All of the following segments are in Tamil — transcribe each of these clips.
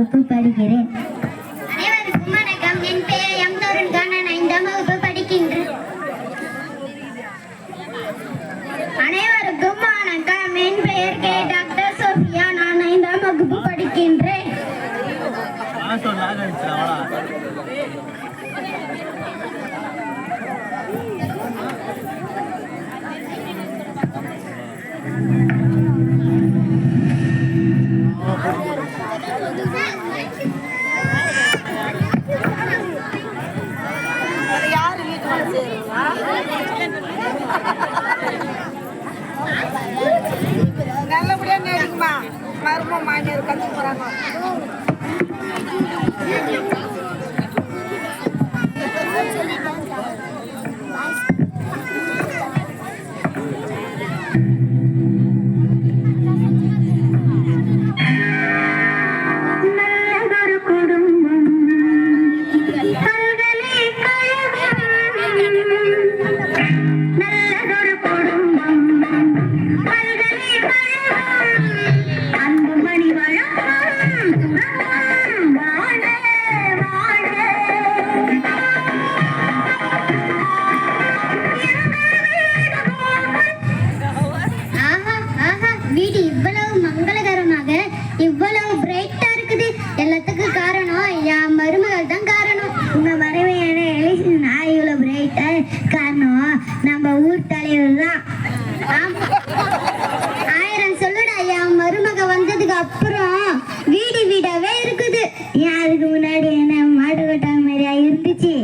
படிக்கிறேன். அனைவருக்கும் வணக்கம். என் பெயர் எம் தருண்கா. நான் 5ஆம் வகுப்பு படிக்கின்றேன். அனைவருக்கும் வணக்கம். என் பெயர் கே டாக்டர் சோபியா. நான் 5ஆம் வகுப்பு படிக்கின்றேன். நல்லபடியா நேரிங்கம்மா. மருமம் மாமியார் கத்து போறாங்க. வீடு இவ்வளவு மங்களகரமாக இவ்வளவு பிரைட்டா இருக்குது. எல்லாத்துக்கும் காரணம் என் மருமகள் தான் காரணம். உங்க மனைவியான எலிசன் இவ்வளவு பிரைட்டா காரணம் நம்ம ஊர் தலைவர் தான். 1000 சொல்லுடா. என் மருமக வந்ததுக்கு அப்புறம் வீடு வீடாவே இருக்குது. ஏன் அதுக்கு முன்னாடி என்ன மாட்டு கொட்டாங்க மாதிரியா இருந்துச்சு?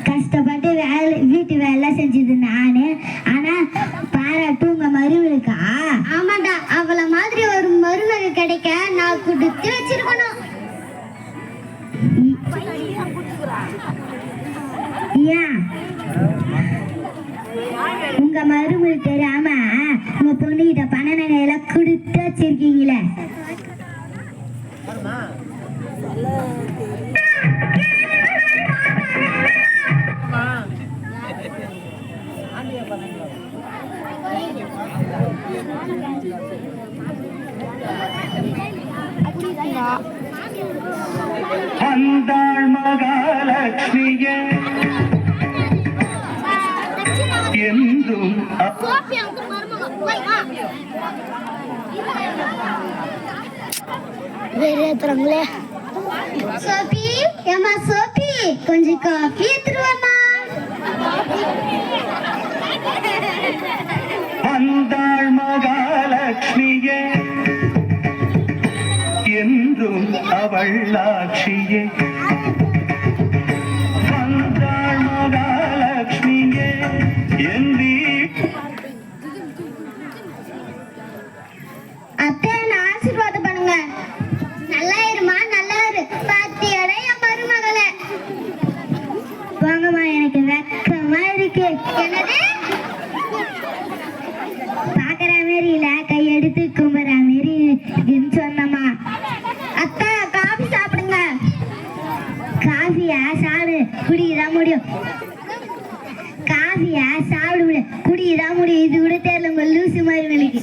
கஷ்டப்பட்டு வீட்டு வேலை செஞ்சது நானு. ஆனா பாராட்டு உங்க மருமகளுக்கா? ஆமாண்டா, அவள மாதிரி ஒரு மருமக கிடைக்க நான் கொடுத்து வச்சிருக்கணும். ஏன் உங்க மருமகள் தெரியாம உங்க பொண்ணுகிட்ட பண நகையெல்லாம் கொடுத்து வச்சிருக்கீங்களே? அந்தாள் மகாலட்சுமியே என்றும் வேறே சோபி, ஏமா சோபி, கொஞ்சம் காஃபி எடுத்துருவாமா. அந்தாள் மகாலட்சுமியே என்றும் அவள் ஆட்சியே. அந்தாள் மகாலட்சுமியே எந்தி அத்தை, நான் ஆசீர்வாதம் பண்ணுங்க. நல்லா இருமா, நல்லா இரு. பாத்தியாட என் மருமகளை. வாங்கம்மா, எனக்கு வெக்கமா இருக்கு. என்னது? பாக்குற மாதிரி இல்ல, கையெடுத்து கும்புற மாதிரி இருக்குன்னு சொன்னம்மா. அத்தை, காபி சாப்பிடுங்க. காஃபியா சாப்பிடு, குடிக்கதான் முடியும். காஃபியா சாப்பிட முடியும், குடிக்கதான் முடியும். இது கூட தெரியல உங்க லூசு மருமகளுக்கு.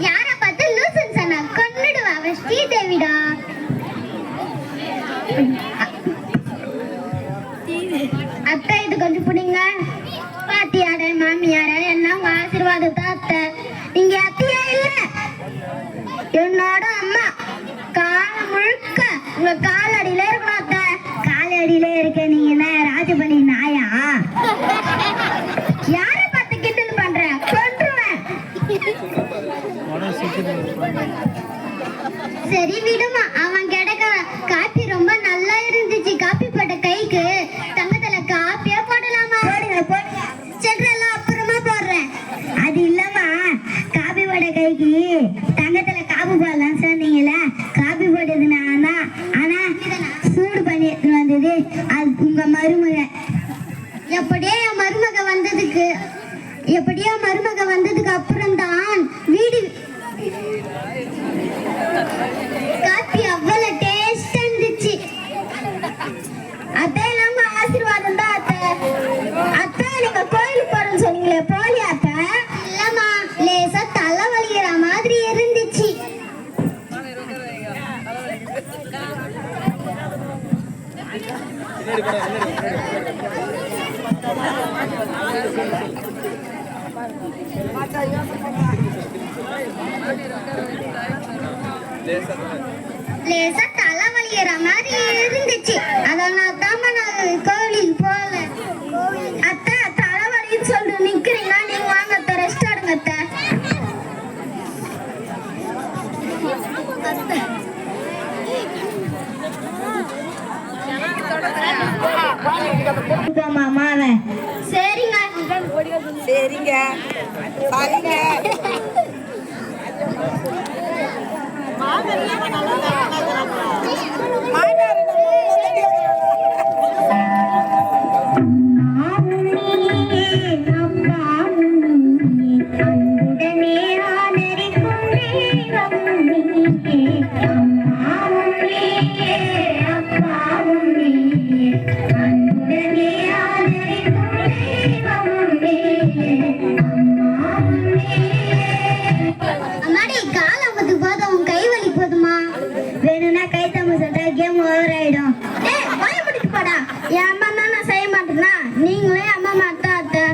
யார பார்த்து லூசுன்னு சொன்னா கொன்னுடுவா. அவ ஸ்ரீதேவிடா. அத்தை, இது கொஞ்சம் பிடிங்க. பாட்டியாட மாமியார எல்லாம் உங்க ஆசீர்வாதத்தை. அத்தை, நீங்க அத்தையா இல்ல, என்னோட அம்மா. காலம் முழுக்க உங்க காலடியில இருக்கணும். அத்தை, காலடியில இருக்க நீங்க என்ன ராஜபலி நாயா? யார பார்த்து கிண்டல் பண்ற? கொன்றுவேன். சரி விடுமா, அவன் கிடைக்க. காப்பி ரொம்ப நல்லா இருந்துச்சு. காப்பி போட்ட கைக்கு தங்கத்துல காப்பியா போடலாமா? போடுங்க போடுங்க. செல்றெல்லாம் அப்புறமா போடுறேன். அது இல்லம்மா, காபி போட கைக்கு தங்கத்துல காபி போடலாம் சொன்னீங்களே, காபி போட்டது நான் தான். ஆனா சூடு பண்ணி எடுத்துட்டு வந்தது அது உங்க மருமக. எப்படியோ என் மருமக வந்ததுக்கு அப்புறம் தான் வீடு காப்பி அவ்வளவு டேஸ்ட் இருந்துச்சு. அத்தை, நம்ம ஆசீர்வாதம் தான். அத்தை, அத்தை, நீங்க கோயிலுக்கு போறேன்னு சொன்னீங்களே, லேசா தலை வலிக்கிற மாதிரி இருந்துச்சு. அதனால தான் நான் கோவிலுக்கு போகல. அத்தை தலைவலின்னு சொல்லிட்டு நிக்கிறீங்களா? நீங்க வாங்க அத்தை, ரெஸ்ட் எடுங்க அத்தை. மாமாவை சரிங்க. சரிங்க சரிங்க அம்மாடி கால் அமுத்து போதும், உன் கை வலி போதுமா? வேணும்னா கை தம்பு சொல்றா, கேம் ஓவர் ஆயிடும். ஏய் வாய முடிச்சு போடா. என் அம்மா தான் நான் செய்ய மாட்டேன்னா நீங்களே அம்மா மாட்டா அத்தை.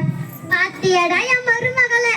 பாத்தியாடா என் மருமகளே.